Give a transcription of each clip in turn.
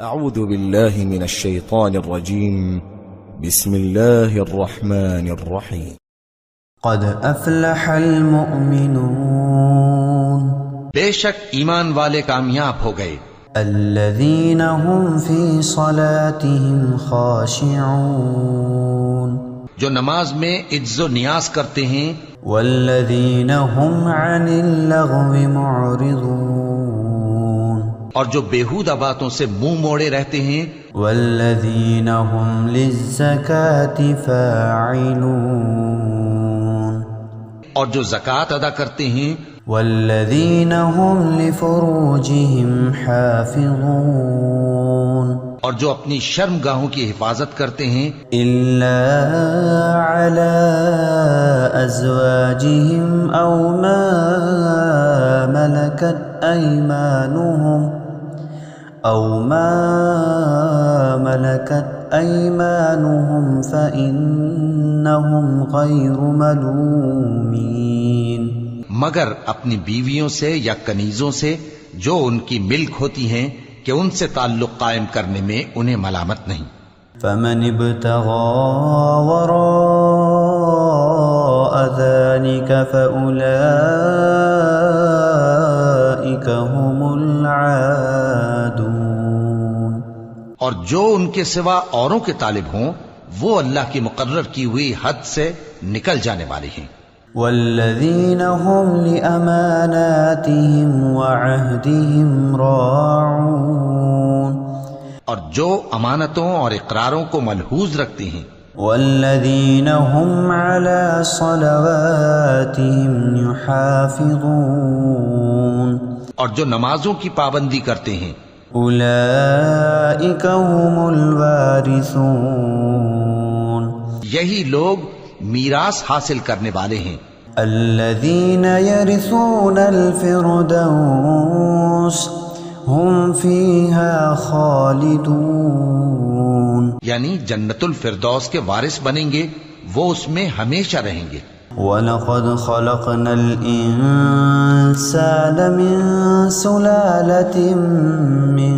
أعوذ بالله من الشيطان الرجيم. بسم الله الرحمن الرحيم. قد افلح المؤمنون، بے شک ایمان والے کامیاب ہو گئے، الذين هم في صلاتهم خاشعون، جو نماز میں عجز و نیاز کرتے ہیں، والذين هم عن اللغو معرضون، اور جو بیہودہ باتوں سے منہ موڑے رہتے ہیں، والذين هم للزكاة فاعلون، اور جو زکوٰۃ ادا کرتے ہیں، والذين هم لفروجهم حافظون، اور جو اپنی شرم گاہوں کی حفاظت کرتے ہیں، إلا على أزواجهم أو ما ملكت أيمانهم فإنهم غير ملومين، مگر اپنی بیویوں سے یا کنیزوں سے جو ان کی ملک ہوتی ہیں کہ ان سے تعلق قائم کرنے میں انہیں ملامت نہیں۔ فمن ابتغى وراء ذلك فأولئك هم العادون، اور جو ان کے سوا اوروں کے طالب ہوں وہ اللہ کی مقرر کی ہوئی حد سے نکل جانے والے ہیں۔ والذين هم لأماناتهم وعهدهم راعون، اور جو امانتوں اور اقراروں کو ملحوظ رکھتے ہیں، والذين هم على صلواتهم يحافظون، اور جو نمازوں کی پابندی کرتے ہیں، أولئك هم الوارثون، یہی لوگ میراث حاصل کرنے والے ہیں، الذين يرثون الفردوس هم فيها خالدون، یعنی جنت الفردوس کے وارث بنیں گے، وہ اس میں ہمیشہ رہیں گے۔ وَلَقَدْ خَلَقْنَا الْإِنسَانَ مِنْ سُلَالَةٍ مِّن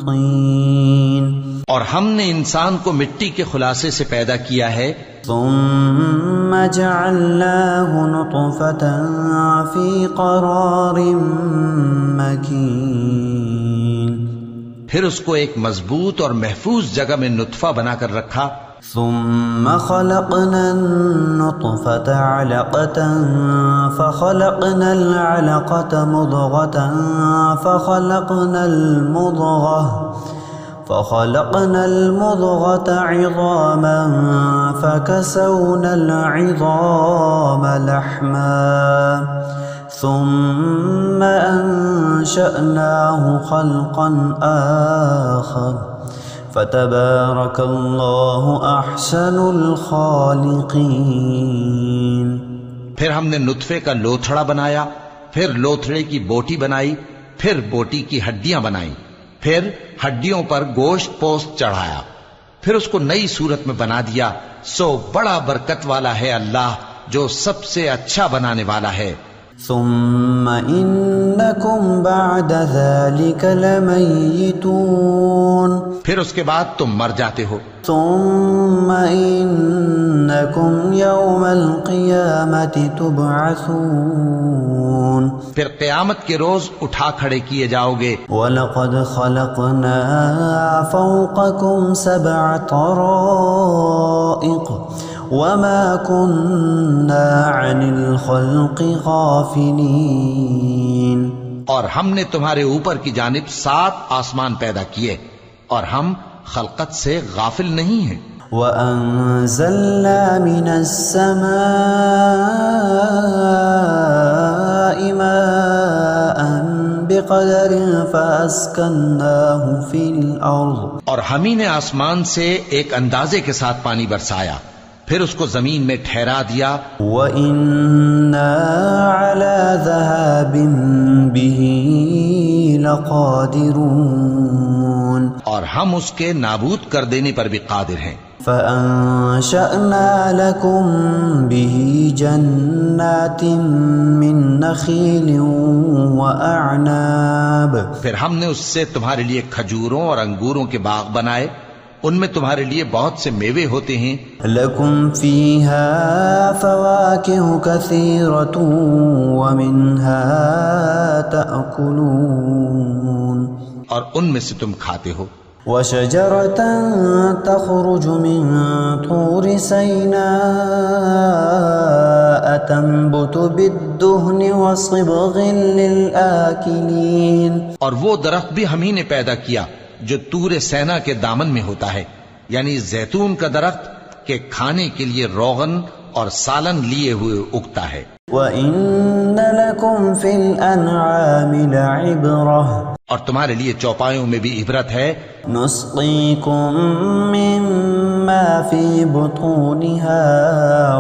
طِينٍ، اور ہم نے انسان کو مٹی کے خلاصے سے پیدا کیا ہے، ثُمَّ جَعَلْنَاهُ نُطْفَةً فِي قَرَارٍ مَّكِينٍ، پھر اس کو ایک مضبوط اور محفوظ جگہ میں نطفہ بنا کر رکھا، ثم خلقنا النطفة علقة فخلقنا العلقة مضغة فخلقنا المضغة عظاما فكسونا العظام لحما ثم أنشأناه خلقا آخر فتبارك الله أحسن الخالقين۔ پھر ہم نے نطفے کا لوتھڑا بنایا، پھر لوتھڑے کی بوٹی بنائی، پھر بوٹی کی ہڈیاں بنائیں، پھر ہڈیوں پر گوشت پوست چڑھایا، پھر اس کو نئی صورت میں بنا دیا، سو بڑا برکت والا ہے اللہ جو سب سے اچھا بنانے والا ہے۔ ثم إنكم بعد ذلك لميتون، پھر اس کے بعد تم مر جاتے ہو، ثم إنكم يوم القيامة تبعثون، پھر قیامت کے روز اٹھا کھڑے کیے جاؤ گے۔ وَلَقَدْ خَلَقْنَا فَوْقَكُمْ سَبْعَ طَرَائِقَ وَمَا كُنَّا عَنِ الْخَلْقِ غَافِلِينَ، اور ہم نے تمہارے اوپر کی جانب 7 آسمان پیدا کیے اور ہم خلقت سے غافل نہیں ہیں۔ وَأَنزَلْنَا مِنَ السَّمَاءِ مَاءً بِقَدَرٍ فَأَسْكَنَّاهُ فِي الْأَرْضِ، اور ہم ہی نے آسمان سے ایک اندازے کے ساتھ پانی برسایا، پھر اس کو زمین میں ٹھہرا دیا، وَإِنَّا عَلَى ذَهَابٍ بِهِ لَقَادِرُونَ، اور ہم اس کے نابود کر دینے پر بھی قادر ہیں. فأنشأنا لكم به جنات من نخيل وأعناب. پھر ہم نے اس سے تمہارے لیے کھجوروں اور انگوروں کے باغ بنائے، ان میں تمہارے لیے بہت سے میوے ہوتے ہیں. لكم فيها فواكه كثيرة ومنها تأكلون. اور ان میں سے تم کھاتے ہو. وشجرة تخرج من طور سيناء تنبت بالدهن وصبغ للآكلين. اور وہ درخت بھی ہم ہی نے پیدا کیا جو طور سینا کے دامن میں ہوتا ہے، یعنی زیتون کا درخت کہ کھانے کے لیے روغن اور سالن لیے ہوئے اگتا ہے. وَإِنَّ لَكُمْ فِي الْأَنْعَامِ لَعِبْرَةً. اور تمہارے لیے چوپایوں میں بھی عبرت ہے. نُسْقِيكُم مِّمَّا فِي بُطُونِهَا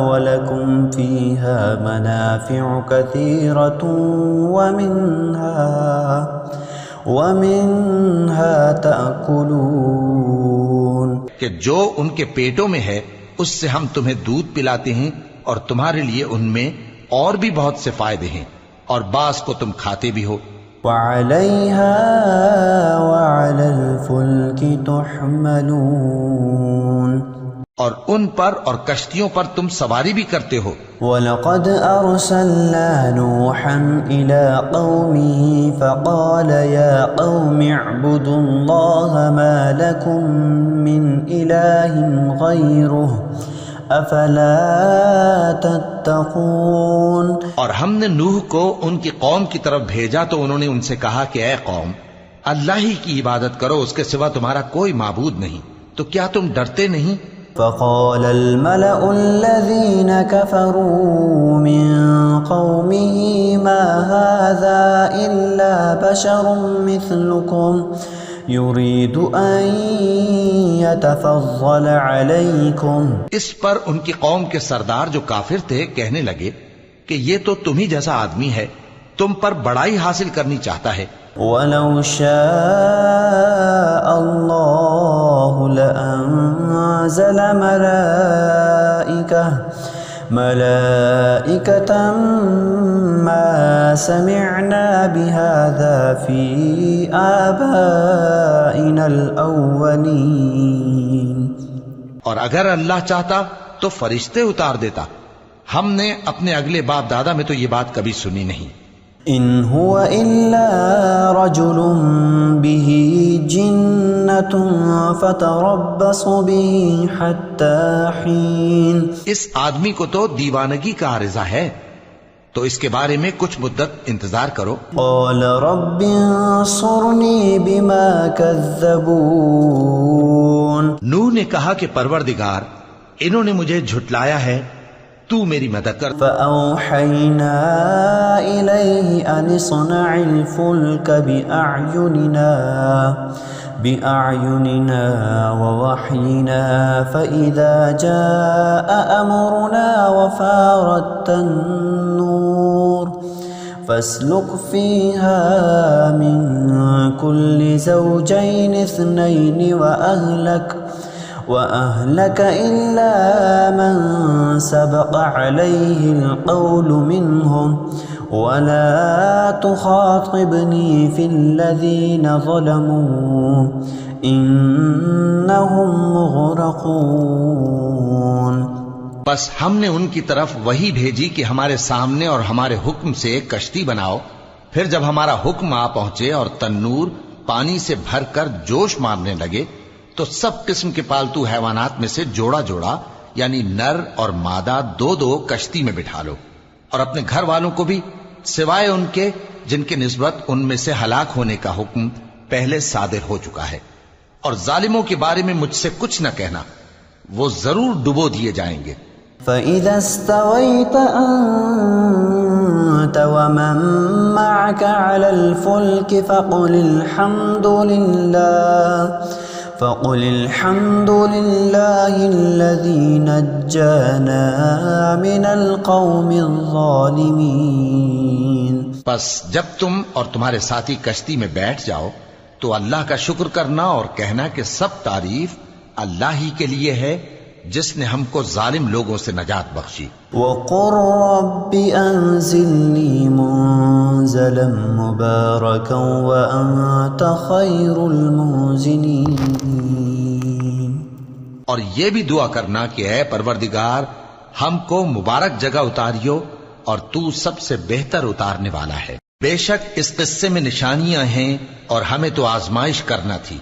وَلَكُمْ فِيهَا مَنَافِعُ كَثِيرَةٌ وَمِنْهَا تَأْكُلُونَ. کہ جو ان کے پیٹوں میں ہے اس سے ہم تمہیں دودھ پلاتے ہیں، اور تمہارے لیے ان میں اور بھی بہت سے فائدے ہیں، اور بعض کو تم کھاتے بھی ہو. وَعَلَيْهَا وَعَلَى الْفُلْكِ تُحْمَلُونَ. اور ان پر اور کشتیوں پر تم سواری بھی کرتے ہو. وَلَقَدْ أَرْسَلْنَا نُوحًا إِلَىٰ قَوْمِهِ فَقَالَ يَا قَوْمِ اعْبُدُوا اللَّهَ مَا لَكُم مِّنْ إِلَٰهٍ غَيْرُهُ أَفَلَا تَتَّقُونَ. اور ہم نے نوح کو ان کی قوم کی طرف بھیجا تو انہوں نے ان سے کہا کہ اے قوم، اللہ ہی کی عبادت کرو، اس کے سوا تمہارا کوئی معبود نہیں، تو کیا تم ڈرتے نہیں؟ فقال الملأ الذين كفروا من قومه ما هذا إلا بشر مثلكم يريد أن يتفضل عليكم. اس پر ان کی قوم کے سردار جو کافر تھے کہنے لگے کہ یہ تو تم ہی جیسا آدمی ہے، تم پر بڑائی حاصل کرنی چاہتا ہے. وَلَوْ شَاءَ اللَّهُ لَأَنزَلَ مَلَائِكَةً مَا سَمِعْنَا بِهَذَا فِي آبَائِنَا الْأَوَّلِينَ. اور اگر اللہ چاہتا تو فرشتے اتار دیتا، ہم نے اپنے اگلے باپ دادا میں تو یہ بات کبھی سنی نہیں. إِنْ هُوَ إِلَّا رَجُلٌ بِهِ جِنَّةٌ فَتَرَبَّصُوا بِهِ حَتَّى حِينٍ. اس آدمی کو تو دیوانگی کا عارضہ ہے، تو اس کے بارے میں کچھ مدت انتظار کرو. قَالَ رَبِّ انصُرْنِي بِمَا كَذَّبُونَ. نوح نے کہا کہ پروردگار، انہوں نے مجھے جھٹلایا ہے، تو میری مدد کر. فَأَوْحَيْنَا إِلَيْهِ أَنِ اصْنَعِ الْفُلْكَ بِأَعْيُنِنَا وَوَحْيِنَا فَإِذَا جَاءَ أَمْرُنَا وَفَارَتِ النُّورُ فَاسْلُكْ فِيهَا مِن كُلِّ زَوْجَيْنِ اثْنَيْنِ وَأَهْلَكَ إِلَّا مَن سَبَقَ عَلَيْهِ الْقَوْلُ مِنْهُمْ وَلَا تُخَاطِبْنِي فِي الَّذِينَ ظَلَمُوا إِنَّهُمْ مُغْرَقُونَ. بس ہم نے ان کی طرف وہی بھیجی کہ ہمارے سامنے اور ہمارے حکم سے ایک کشتی بناؤ، پھر جب ہمارا حکم آ پہنچے اور تنور پانی سے بھر کر جوش مارنے لگے تو سب قسم کے پالتو حیوانات میں سے جوڑا جوڑا یعنی نر اور مادہ دو دو کشتی میں بٹھا لو، اور اپنے گھر والوں کو بھی سوائے ان کے جن کے نسبت ان میں سے ہلاک ہونے کا حکم پہلے صادر ہو چکا ہے. اور ظالموں کے بارے میں مجھ سے کچھ نہ کہنا، وہ ضرور ڈبو دیے جائیں گے. فَإِذَا اسْتَوَيْتَ أَنْتَ وَمَن مَّعَكَ عَلَى الْفُلْكِ فَقُلِ الْحَمْدُ لِلَّهِ الَّذِي نَجَّانَا مِنَ الْقَوْمِ الظَّالِمِينَ. بس جب تم اور تمہارے ساتھی کشتی میں بیٹھ جاؤ تو اللہ کا شکر کرنا اور کہنا کہ سب تعریف اللہ ہی کے لیے ہے جس نے ہم کو ظالم لوگوں سے نجات بخشی۔ وَقُلْ رَبِّ أَنزِلْنِي مُنزَلًا مُبَارَكًا وَأَنْتَ خَيْرُ الْمُنزِلِينَ، اور یہ بھی دعا کرنا کہ اے پروردگار ہم کو مبارک جگہ اتاریو اور تو سب سے بہتر اتارنے والا ہے۔ بے شک اس قصے میں نشانیاں ہیں اور ہمیں تو آزمائش کرنا تھی۔